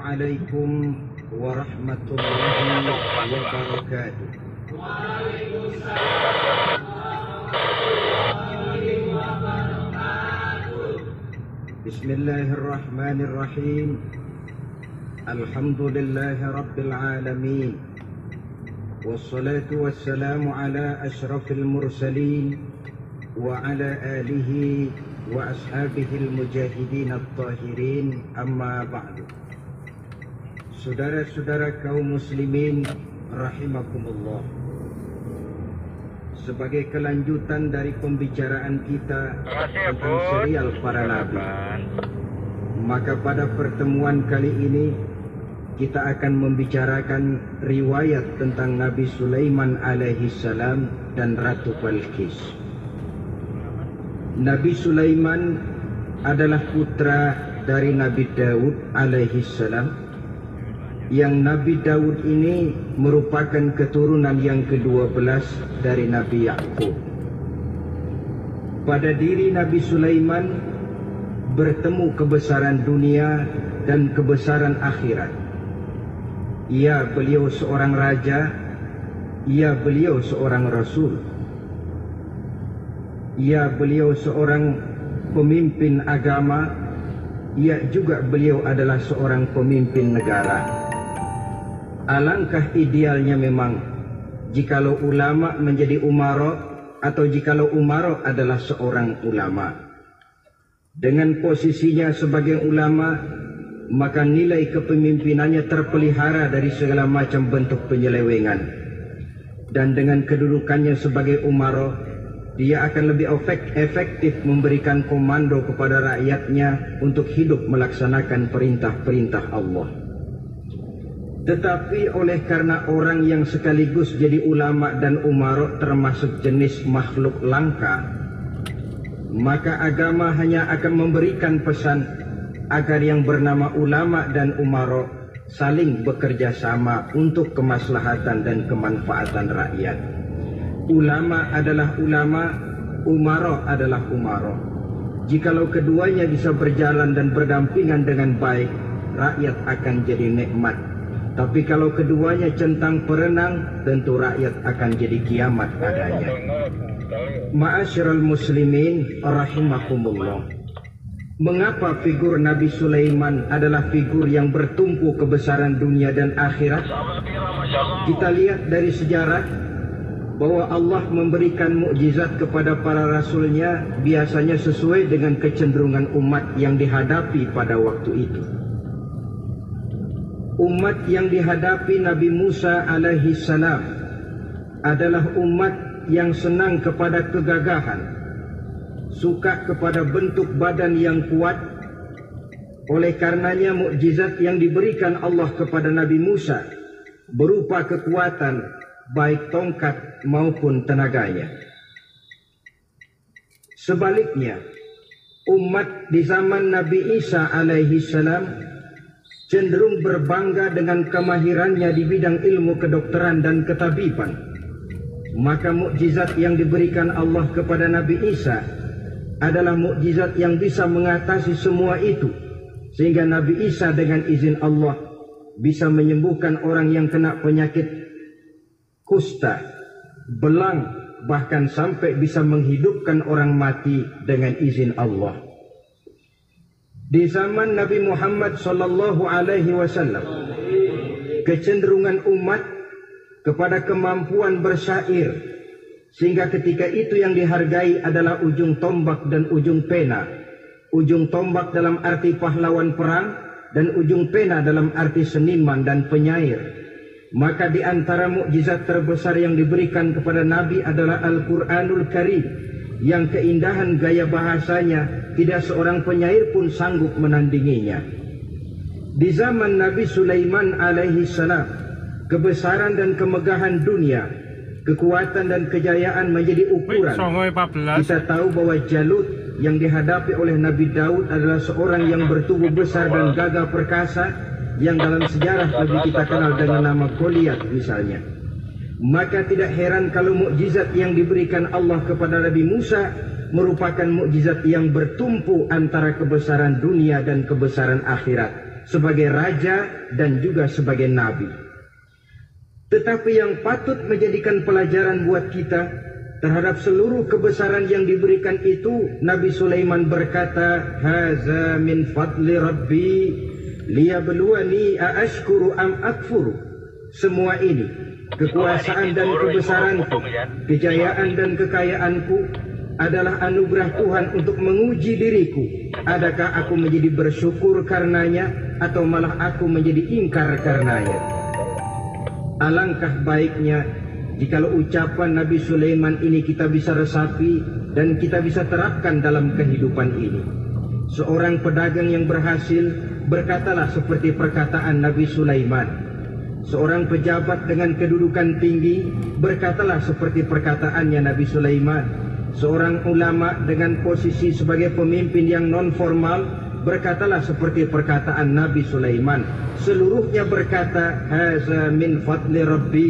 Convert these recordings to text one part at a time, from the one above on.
عليكم ورحمة الله وبركاته. بسم الله الرحمن الرحيم. الحمد لله رب العالمين، والصلاة والسلام على أشرف المرسلين وعلى آله وأصحابه المجاهدين الطاهرين. أما بعد. Saudara-saudara kaum muslimin rahimakumullah, sebagai kelanjutan dari pembicaraan kita tentang serial para nabi, maka pada pertemuan kali ini kita akan membicarakan riwayat tentang Nabi Sulaiman alaihi salam dan Ratu Balqis. Nabi Sulaiman adalah putra dari Nabi Daud alaihi salam, yang Nabi Daud ini merupakan keturunan yang ke-12 dari Nabi Yakub. Pada diri Nabi Sulaiman bertemu kebesaran dunia dan kebesaran akhirat. Ya, beliau seorang raja, ya, beliau seorang rasul, ya, beliau seorang pemimpin agama, ya, juga beliau adalah seorang pemimpin negara. Alangkah idealnya memang jikalau ulama menjadi umara, atau jikalau umara adalah seorang ulama. Dengan posisinya sebagai ulama, maka nilai kepemimpinannya terpelihara dari segala macam bentuk penyelewengan. Dan dengan kedudukannya sebagai umara, dia akan lebih efektif memberikan komando kepada rakyatnya untuk hidup melaksanakan perintah-perintah Allah. Tetapi oleh karena orang yang sekaligus jadi ulama dan umara termasuk jenis makhluk langka, maka agama hanya akan memberikan pesan agar yang bernama ulama dan umara saling bekerja sama untuk kemaslahatan dan kemanfaatan rakyat. Ulama adalah ulama, umara adalah umara. Jikalau keduanya bisa berjalan dan berdampingan dengan baik, rakyat akan jadi nikmat. Tapi kalau keduanya centang perenang, tentu rakyat akan jadi kiamat adanya. Ma'asyiral muslimin rahimakumullah. Mengapa figur Nabi Sulaiman adalah figur yang bertumpu kebesaran dunia dan akhirat? Kita lihat dari sejarah bahwa Allah memberikan mukjizat kepada para rasulnya biasanya sesuai dengan kecenderungan umat yang dihadapi pada waktu itu. Umat yang dihadapi Nabi Musa alaihi salam adalah umat yang senang kepada kegagahan, suka kepada bentuk badan yang kuat. Oleh karenanya mukjizat yang diberikan Allah kepada Nabi Musa berupa kekuatan baik tongkat maupun tenaganya. Sebaliknya, umat di zaman Nabi Isa alaihi salam cenderung berbangga dengan kemahirannya di bidang ilmu kedokteran dan ketabiban. Maka mukjizat yang diberikan Allah kepada Nabi Isa adalah mukjizat yang bisa mengatasi semua itu, sehingga Nabi Isa dengan izin Allah bisa menyembuhkan orang yang kena penyakit kusta, belang, bahkan sampai bisa menghidupkan orang mati dengan izin Allah. Di zaman Nabi Muhammad sallallahu alaihi wasallam, kecenderungan umat kepada kemampuan bersyair, sehingga ketika itu yang dihargai adalah ujung tombak dan ujung pena. Ujung tombak dalam arti pahlawan perang, dan ujung pena dalam arti seniman dan penyair. Maka di antara mukjizat terbesar yang diberikan kepada Nabi adalah Al-Quranul Karim, yang keindahan gaya bahasanya tidak seorang penyair pun sanggup menandinginya. Di zaman Nabi Sulaiman alaihi salam, kebesaran dan kemegahan dunia, kekuatan dan kejayaan menjadi ukuran. Kita tahu bahwa Jalut yang dihadapi oleh Nabi Daud adalah seorang yang bertubuh besar dan gagah perkasa, yang dalam sejarah lebih kita kenal dengan nama Goliat misalnya. Maka tidak heran kalau mukjizat yang diberikan Allah kepada Nabi Musa merupakan mukjizat yang bertumpu antara kebesaran dunia dan kebesaran akhirat, sebagai raja dan juga sebagai nabi. Tetapi yang patut menjadikan pelajaran buat kita terhadap seluruh kebesaran yang diberikan itu, Nabi Sulaiman berkata, "Haza min fadli Rabbi liyabluwani aashkuru am akfuru." Semua ini, kekuasaan dan kebesaranku, kejayaan dan kekayaanku adalah anugerah Tuhan untuk menguji diriku. Adakah aku menjadi bersyukur karenanya atau malah aku menjadi ingkar karenanya? Alangkah baiknya jikalau ucapan Nabi Sulaiman ini kita bisa resapi dan kita bisa terapkan dalam kehidupan ini. Seorang pedagang yang berhasil berkatalah seperti perkataan Nabi Sulaiman. Seorang pejabat dengan kedudukan tinggi berkatalah seperti perkataannya Nabi Sulaiman. Seorang ulama dengan posisi sebagai pemimpin yang non formal berkatalah seperti perkataan Nabi Sulaiman. Seluruhnya berkata, "Haza min fadli Rabbi."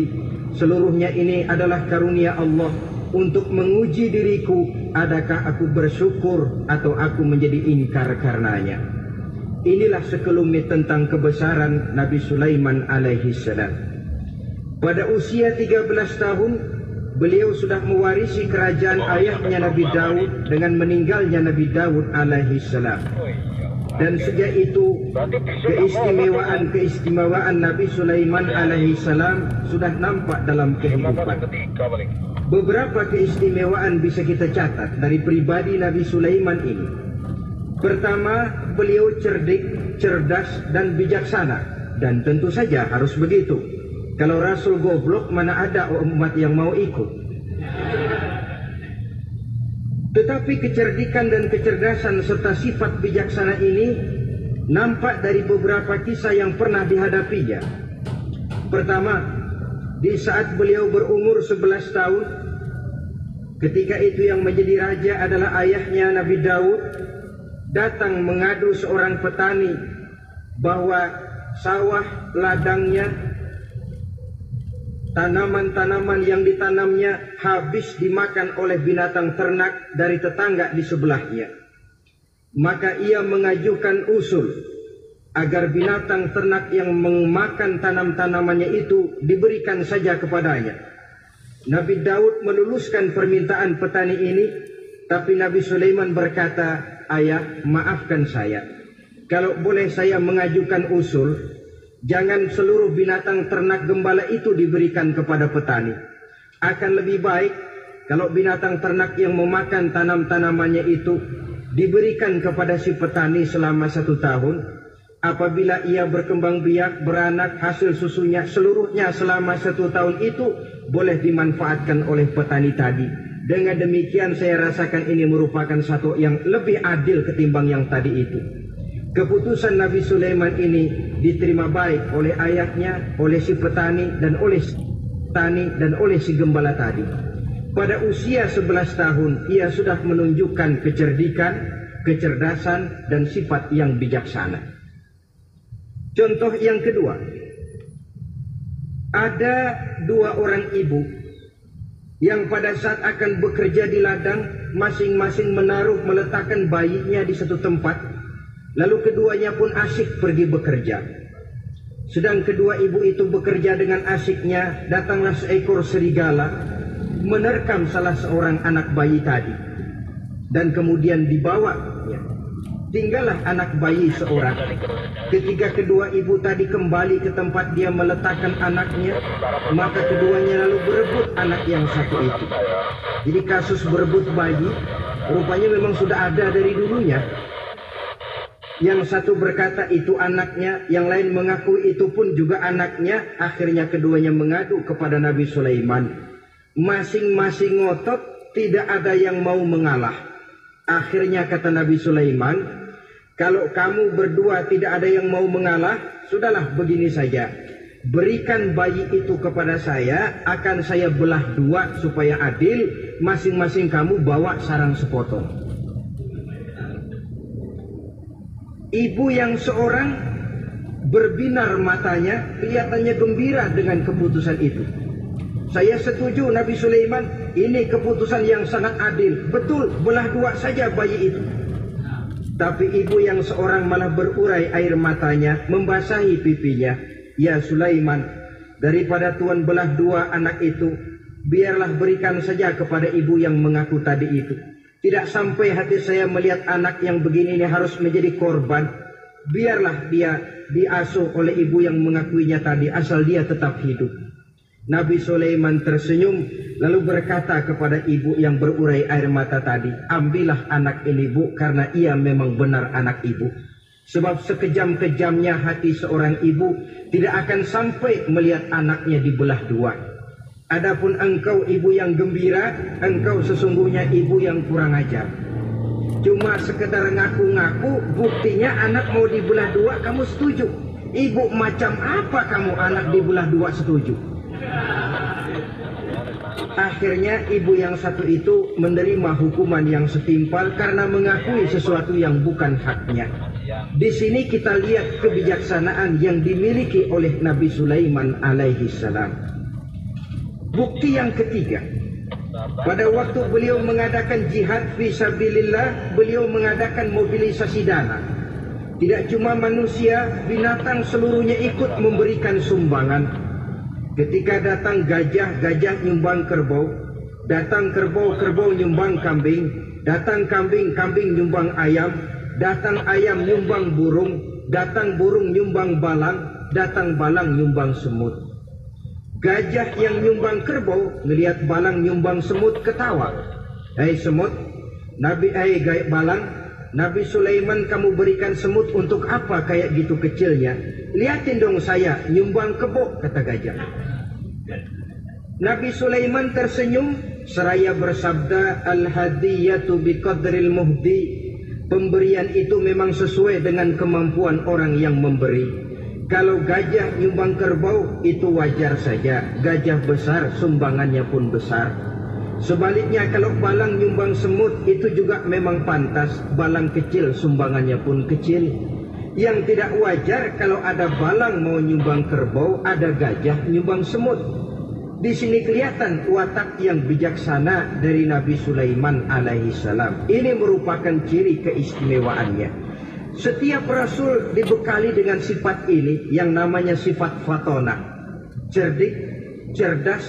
Seluruhnya ini adalah karunia Allah untuk menguji diriku, adakah aku bersyukur atau aku menjadi ingkar karenanya. Inilah sekelumit tentang kebesaran Nabi Sulaiman alaihi salam. Pada usia 13 tahun, beliau sudah mewarisi kerajaan ayahnya Nabi Daud dengan meninggalnya Nabi Daud alaihi salam. Dan sejak itu keistimewaan Nabi Sulaiman alaihi salam sudah nampak dalam kehidupan. Beberapa keistimewaan bisa kita catat dari pribadi Nabi Sulaiman ini. Pertama, beliau cerdik, cerdas dan bijaksana, dan tentu saja harus begitu. Kalau Rasul goblok, mana ada umat yang mau ikut. Tetapi kecerdikan dan kecerdasan serta sifat bijaksana ini nampak dari beberapa kisah yang pernah dihadapinya. Pertama, di saat beliau berumur 11 tahun, ketika itu yang menjadi raja adalah ayahnya Nabi Daud, datang mengadu seorang petani bahwa sawah ladangnya, tanaman-tanaman yang ditanamnya habis dimakan oleh binatang ternak dari tetangga di sebelahnya. Maka ia mengajukan usul agar binatang ternak yang memakan tanam-tanamannya itu diberikan saja kepadanya. Nabi Daud meluluskan permintaan petani ini, tapi Nabi Sulaiman berkata, "Ayah, maafkan saya. Kalau boleh saya mengajukan usul, jangan seluruh binatang ternak gembala itu diberikan kepada petani. Akan lebih baik kalau binatang ternak yang memakan tanam-tanamannya itu diberikan kepada si petani selama 1 tahun. Apabila ia berkembang biak, beranak, hasil susunya seluruhnya selama 1 tahun itu boleh dimanfaatkan oleh petani tadi. Dengan demikian saya rasakan ini merupakan satu yang lebih adil ketimbang yang tadi itu." Keputusan Nabi Sulaiman ini diterima baik oleh ayahnya, oleh si petani dan oleh si gembala tadi. Pada usia 11 tahun ia sudah menunjukkan kecerdikan, kecerdasan dan sifat yang bijaksana. Contoh yang kedua, ada 2 orang ibu yang pada saat akan bekerja di ladang masing-masing meletakkan bayinya di satu tempat. Lalu keduanya pun asyik pergi bekerja. Sedang kedua ibu itu bekerja dengan asyiknya, datanglah seekor serigala menerkam salah seorang anak bayi tadi. Dan kemudian dibawanya. Tinggallah anak bayi seorang. Ketika kedua ibu tadi kembali ke tempat dia meletakkan anaknya, maka keduanya lalu berebut anak yang satu itu. Jadi kasus berebut bayi rupanya memang sudah ada dari dulunya. Yang satu berkata itu anaknya, yang lain mengaku itu pun juga anaknya. Akhirnya keduanya mengadu kepada Nabi Sulaiman. Masing-masing ngotot, tidak ada yang mau mengalah. Akhirnya kata Nabi Sulaiman, "Kalau kamu berdua tidak ada yang mau mengalah, sudahlah begini saja. Berikan bayi itu kepada saya, akan saya belah 2 supaya adil. Masing-masing kamu bawa sarang sepotong." Ibu yang seorang berbinar matanya, kelihatannya gembira dengan keputusan itu. "Saya setuju Nabi Sulaiman, ini keputusan yang sangat adil. Betul, belah 2 saja bayi itu." Tapi ibu yang seorang malah berurai air matanya, membasahi pipinya. Ya Sulaiman, daripada Tuhan belah dua anak itu, biarlah berikan saja kepada ibu yang mengaku tadi itu. Tidak sampai hati saya melihat anak yang begini ini harus menjadi korban. Biarlah dia diasuh oleh ibu yang mengakuinya tadi, asal dia tetap hidup. Nabi Sulaiman tersenyum lalu berkata kepada ibu yang berurai air mata tadi, ambillah anak ini bu, karena ia memang benar anak ibu. Sebab sekejam-kejamnya hati seorang ibu tidak akan sampai melihat anaknya dibelah dua. Adapun engkau ibu yang gembira, engkau sesungguhnya ibu yang kurang ajar. Cuma sekedar ngaku-ngaku, buktinya anak mau dibelah dua kamu setuju. Ibu macam apa kamu anak dibelah dua setuju? Akhirnya ibu yang satu itu menerima hukuman yang setimpal karena mengakui sesuatu yang bukan haknya. Di sini kita lihat kebijaksanaan yang dimiliki oleh Nabi Sulaiman alaihi salam. Bukti yang ketiga, pada waktu beliau mengadakan jihad fisabilillah, beliau mengadakan mobilisasi dana. Tidak cuma manusia, binatang seluruhnya ikut memberikan sumbangan. Ketika datang gajah, gajah nyumbang kerbau. Datang kerbau, kerbau nyumbang kambing. Datang kambing, kambing nyumbang ayam. Datang ayam nyumbang burung. Datang burung nyumbang balang. Datang balang nyumbang semut. Gajah yang nyumbang kerbau ngelihat balang nyumbang semut ketawa. Hei semut, balang, Nabi Sulaiman kamu berikan semut untuk apa kayak gitu kecilnya? Lihatin dong saya nyumbang kebo, kata gajah. Nabi Sulaiman tersenyum seraya bersabda, al-hadiyatu biqadril muhdi. Pemberian itu memang sesuai dengan kemampuan orang yang memberi. Kalau gajah nyumbang kerbau itu wajar saja. Gajah besar sumbangannya pun besar. Sebaliknya kalau balang nyumbang semut itu juga memang pantas. Balang kecil sumbangannya pun kecil. Yang tidak wajar kalau ada balang mau nyumbang kerbau, ada gajah nyumbang semut. Di sini kelihatan watak yang bijaksana dari Nabi Sulaiman alaihi salam. Ini merupakan ciri keistimewaannya. Setiap rasul dibekali dengan sifat ini yang namanya sifat fatona. Cerdik, cerdas,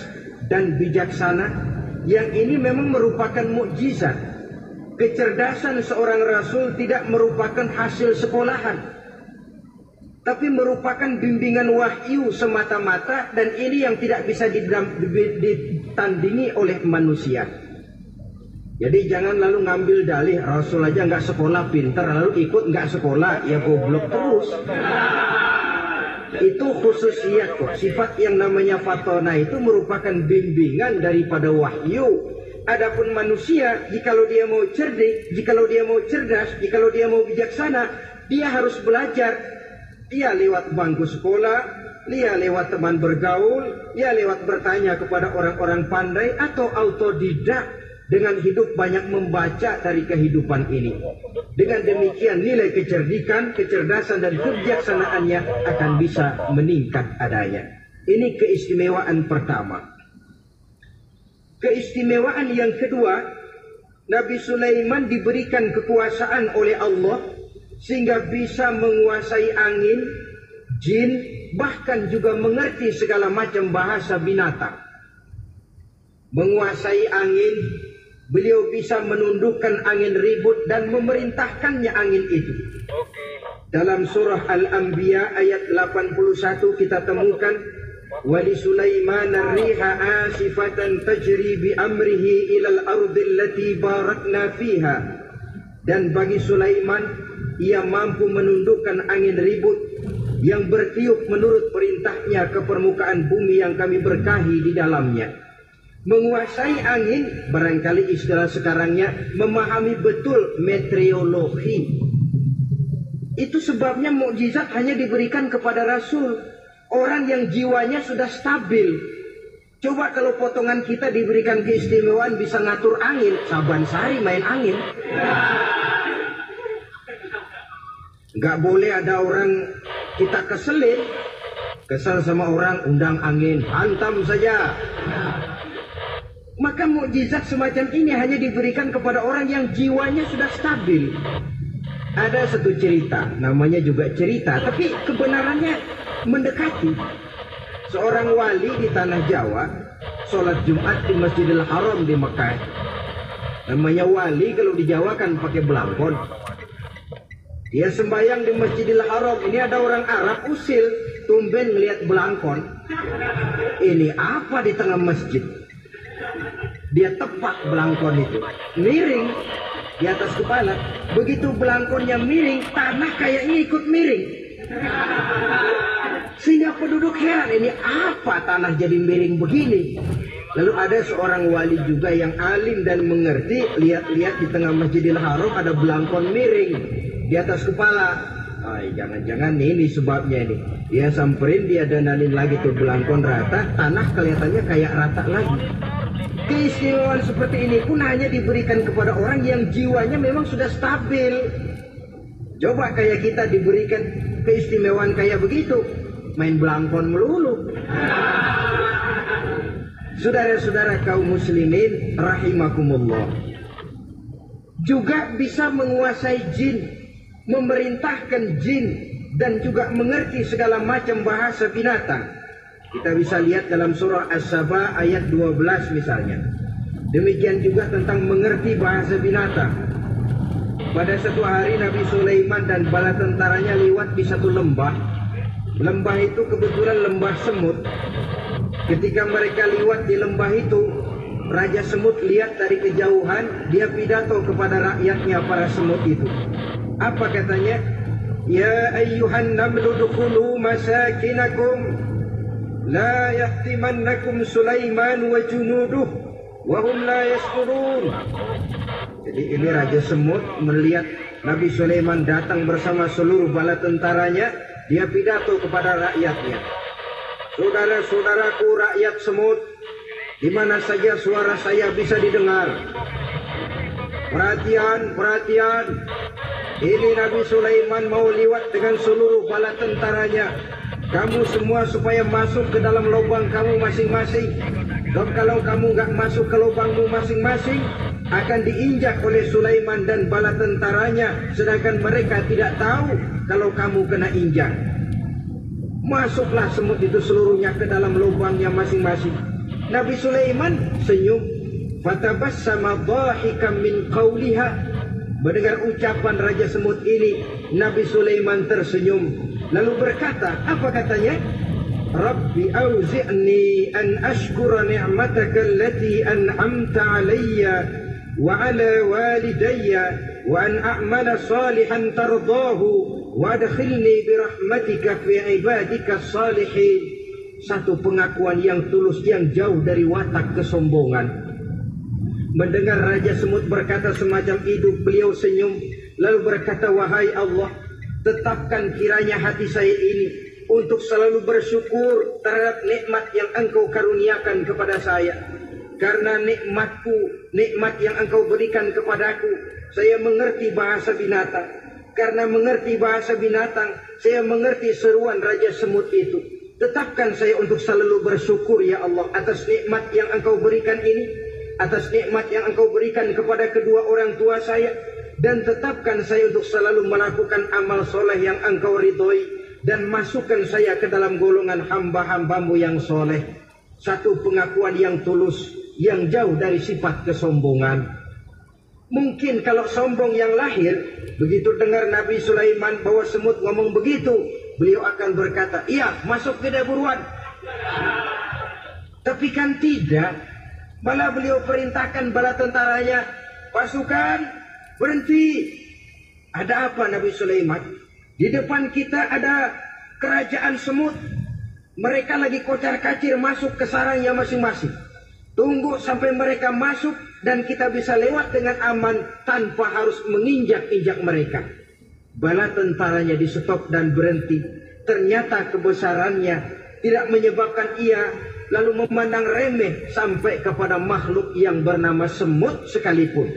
dan bijaksana. Yang ini memang merupakan mukjizat. Kecerdasan seorang rasul tidak merupakan hasil sekolahan, tapi merupakan bimbingan wahyu semata-mata, dan ini yang tidak bisa ditandingi oleh manusia. Jadi jangan lalu ngambil dalih Rasul aja nggak sekolah pintar lalu ikut nggak sekolah, ya goblok terus. Itu khususiyat kok. Sifat yang namanya fatona itu merupakan bimbingan daripada wahyu. Adapun manusia, jikalau dia mau cerdik, jikalau dia mau cerdas, jikalau dia mau bijaksana, dia harus belajar. Dia lewat bangku sekolah, dia lewat teman bergaul, dia lewat bertanya kepada orang-orang pandai, atau autodidak dengan hidup banyak membaca dari kehidupan ini. Dengan demikian nilai kecerdikan, kecerdasan dan kebijaksanaannya akan bisa meningkat adanya. Ini keistimewaan pertama. Keistimewaan yang kedua, Nabi Sulaiman diberikan kekuasaan oleh Allah sehingga bisa menguasai angin, jin, bahkan juga mengerti segala macam bahasa binatang. Menguasai angin, beliau bisa menundukkan angin ribut dan memerintahkannya angin itu. Dalam surah Al-Anbiya ayat 81 kita temukan, wali Sulaiman ar-riha asifatan tajri bi amrihi ilal ardi allati barakna fiha. Dan bagi Sulaiman, ia mampu menundukkan angin ribut yang bertiup menurut perintahnya ke permukaan bumi yang kami berkahi di dalamnya. Menguasai angin, barangkali istilah sekarangnya, memahami betul meteorologi. Itu sebabnya mukjizat hanya diberikan kepada Rasul, orang yang jiwanya sudah stabil. Coba kalau potongan kita diberikan keistimewaan bisa ngatur angin, Saban Sari main angin. Nggak boleh ada orang kita keselin, kesal sama orang, undang angin, hantam saja. Maka mukjizat semacam ini hanya diberikan kepada orang yang jiwanya sudah stabil. Ada satu cerita, namanya juga cerita, tapi kebenarannya mendekati. Seorang wali di tanah Jawa sholat Jumat di Masjidil Haram di Mekah. Namanya wali kalau di Jawa kan pakai belangkon. Dia sembahyang di Masjidil Haram. Ini ada orang Arab usil, tumben ngelihat belangkon. Ini apa di tengah masjid? Dia tepak belangkon itu, miring di atas kepala. Begitu belangkonnya miring, tanah kayaknya ikut miring. Sehingga penduduk heran, ini apa tanah jadi miring begini? Lalu ada seorang wali juga yang alim dan mengerti, lihat-lihat di tengah Masjidil Haram ada belangkon miring di atas kepala. Jangan-jangan ini sebabnya ini. Dia samperin, dia dandanin lagi tuh belangkon rata, tanah kelihatannya kayak rata lagi. Keistimewaan seperti ini pun hanya diberikan kepada orang yang jiwanya memang sudah stabil. Coba kayak kita diberikan keistimewaan kayak begitu, main belangkon melulu. Saudara-saudara kaum muslimin rahimakumullah, juga bisa menguasai jin, memerintahkan jin, dan juga mengerti segala macam bahasa binatang. Kita bisa lihat dalam surah As-Saba ayat 12 misalnya. Demikian juga tentang mengerti bahasa binatang. Pada satu hari Nabi Sulaiman dan bala tentaranya lewat di satu lembah. Lembah itu kebetulan lembah semut. Ketika mereka lewat di lembah itu, Raja Semut lihat dari kejauhan, dia pidato kepada rakyatnya para semut itu. Apa katanya? Ya ayyuhan namlu dukhulu masakinakum la yahtimannakum Sulaiman wa junuduh wa hum la yashkurun. Jadi ini Raja Semut melihat Nabi Sulaiman datang bersama seluruh bala tentaranya, dia pidato kepada rakyatnya. Saudara-saudaraku rakyat semut, di mana saja suara saya bisa didengar. Perhatian, perhatian. Ini Nabi Sulaiman mau lewat dengan seluruh bala tentaranya. Kamu semua supaya masuk ke dalam lubang kamu masing-masing. Dan kalau kamu nggak masuk ke lubangmu masing-masing, akan diinjak oleh Sulaiman dan bala tentaranya, sedangkan mereka tidak tahu kalau kamu kena injak. Masuklah semut itu seluruhnya ke dalam lubangnya masing-masing. Nabi Sulaiman senyum. Fatabassama dhahikan min qawliha. Mendengar ucapan Raja Semut ini, Nabi Sulaiman tersenyum. Lalu berkata, apa katanya? Rabbi auzi'ni an ashkura ni'mataka allati an'amta alayya wa ala walidayya wa an a'mala salihan tardahu wa adkhilni birahmatika fi ibadika salihin. Satu pengakuan yang tulus yang jauh dari watak kesombongan. Mendengar Raja Semut berkata semacam itu, beliau senyum lalu berkata, wahai Allah, tetapkan kiranya hati saya ini untuk selalu bersyukur terhadap nikmat yang Engkau karuniakan kepada saya. Karena nikmatku, nikmat yang Engkau berikan kepadaku, saya mengerti bahasa binatang. Karena mengerti bahasa binatang, saya mengerti seruan Raja Semut itu. Tetapkan saya untuk selalu bersyukur ya Allah atas nikmat yang Engkau berikan ini, atas nikmat yang Engkau berikan kepada kedua orang tua saya, dan tetapkan saya untuk selalu melakukan amal soleh yang Engkau ridhoi, dan masukkan saya ke dalam golongan hamba-hambamu yang soleh. Satu pengakuan yang tulus, yang jauh dari sifat kesombongan. Mungkin kalau sombong yang lahir, begitu dengar Nabi Sulaiman bahwa semut ngomong begitu, beliau akan berkata, iya masuk ke buruan. Tapi kan tidak. Malah beliau perintahkan bala tentaranya, pasukan berhenti. Ada apa Nabi Sulaiman? Di depan kita ada kerajaan semut. Mereka lagi kocar-kacir masuk ke sarangnya masing-masing. Tunggu sampai mereka masuk dan kita bisa lewat dengan aman tanpa harus menginjak-injak mereka. Bala tentaranya di stop dan berhenti. Ternyata kebesarannya tidak menyebabkan ia lalu memandang remeh sampai kepada makhluk yang bernama semut sekalipun.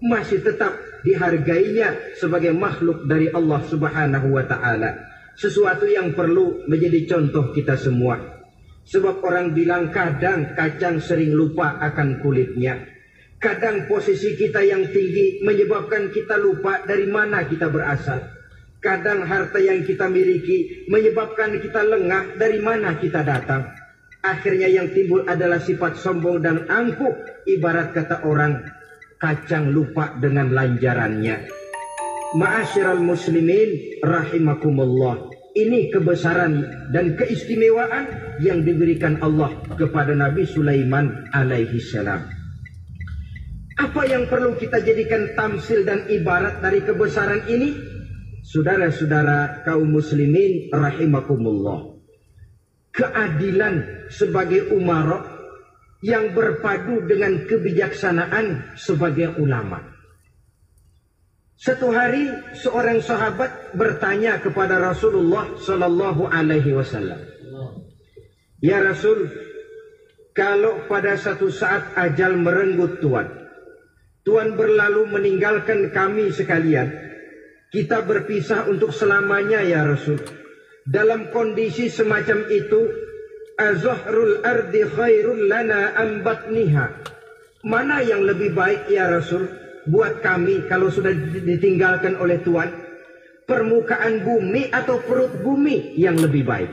Masih tetap dihargainya sebagai makhluk dari Allah Subhanahu wa ta'ala. Sesuatu yang perlu menjadi contoh kita semua. Sebab orang bilang kadang kacang sering lupa akan kulitnya. Kadang posisi kita yang tinggi menyebabkan kita lupa dari mana kita berasal. Kadang harta yang kita miliki menyebabkan kita lengah dari mana kita datang. Akhirnya yang timbul adalah sifat sombong dan angkuh. Ibarat kata orang, kacang lupa dengan lanjarannya. Ma'asyiral muslimin rahimakumullah. Ini kebesaran dan keistimewaan yang diberikan Allah kepada Nabi Sulaiman alaihi salam. Apa yang perlu kita jadikan tamsil dan ibarat dari kebesaran ini? Saudara-saudara kaum muslimin rahimakumullah. Keadilan sebagai umara yang berpadu dengan kebijaksanaan sebagai ulama. Satu hari seorang sahabat bertanya kepada Rasulullah sallallahu alaihi wasallam, "Ya Rasul, kalau pada satu saat ajal merenggut Tuhan berlalu meninggalkan kami sekalian, kita berpisah untuk selamanya ya Rasul. Dalam kondisi semacam itu, azahrul ardi khairul lana am batniha. Mana yang lebih baik ya Rasul buat kami kalau sudah ditinggalkan oleh Tuhan? Permukaan bumi atau perut bumi yang lebih baik?"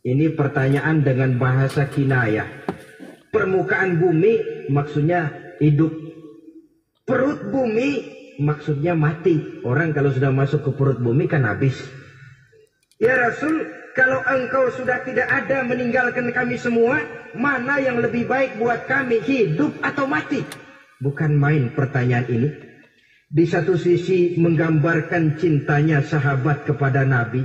Ini pertanyaan dengan bahasa kinayah. Permukaan bumi maksudnya hidup. Perut bumi maksudnya mati. Orang kalau sudah masuk ke perut bumi kan habis. "Ya Rasul, kalau engkau sudah tidak ada meninggalkan kami semua, mana yang lebih baik buat kami, hidup atau mati?" Bukan main pertanyaan ini. Di satu sisi menggambarkan cintanya sahabat kepada Nabi.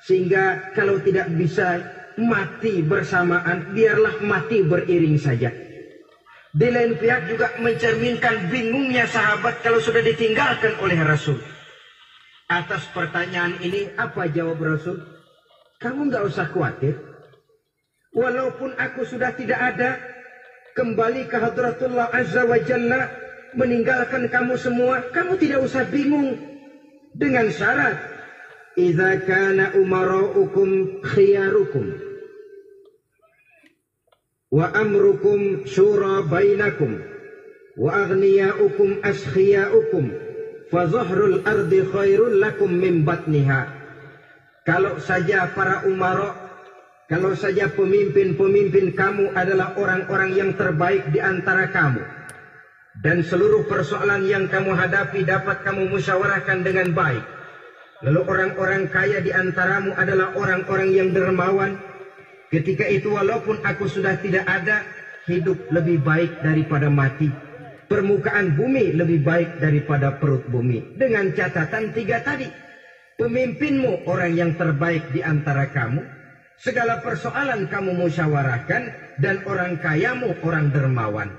Sehingga kalau tidak bisa mati bersamaan, biarlah mati beriring saja. Di lain pihak juga mencerminkan bingungnya sahabat kalau sudah ditinggalkan oleh Rasul. Atas pertanyaan ini apa jawab Rasul? "Kamu nggak usah khawatir. Walaupun aku sudah tidak ada, kembali ke hadratullah azza wa jalla, meninggalkan kamu semua, kamu tidak usah bingung. Dengan syarat, idza kana umaraukum khiyarukum wa amrukum syura bainakum wa aghniyaukum askhiyaukum fa zahrul ardi khairul lakum min batniha." Kalau saja para umara, kalau saja pemimpin-pemimpin kamu adalah orang-orang yang terbaik di antara kamu, dan seluruh persoalan yang kamu hadapi dapat kamu musyawarahkan dengan baik, lalu orang-orang kaya di antaramu adalah orang-orang yang dermawan, ketika itu walaupun aku sudah tidak ada, hidup lebih baik daripada mati. Permukaan bumi lebih baik daripada perut bumi. Dengan catatan 3 tadi. Pemimpinmu orang yang terbaik di antara kamu. Segala persoalan kamu musyawarahkan. Dan orang kayamu orang dermawan.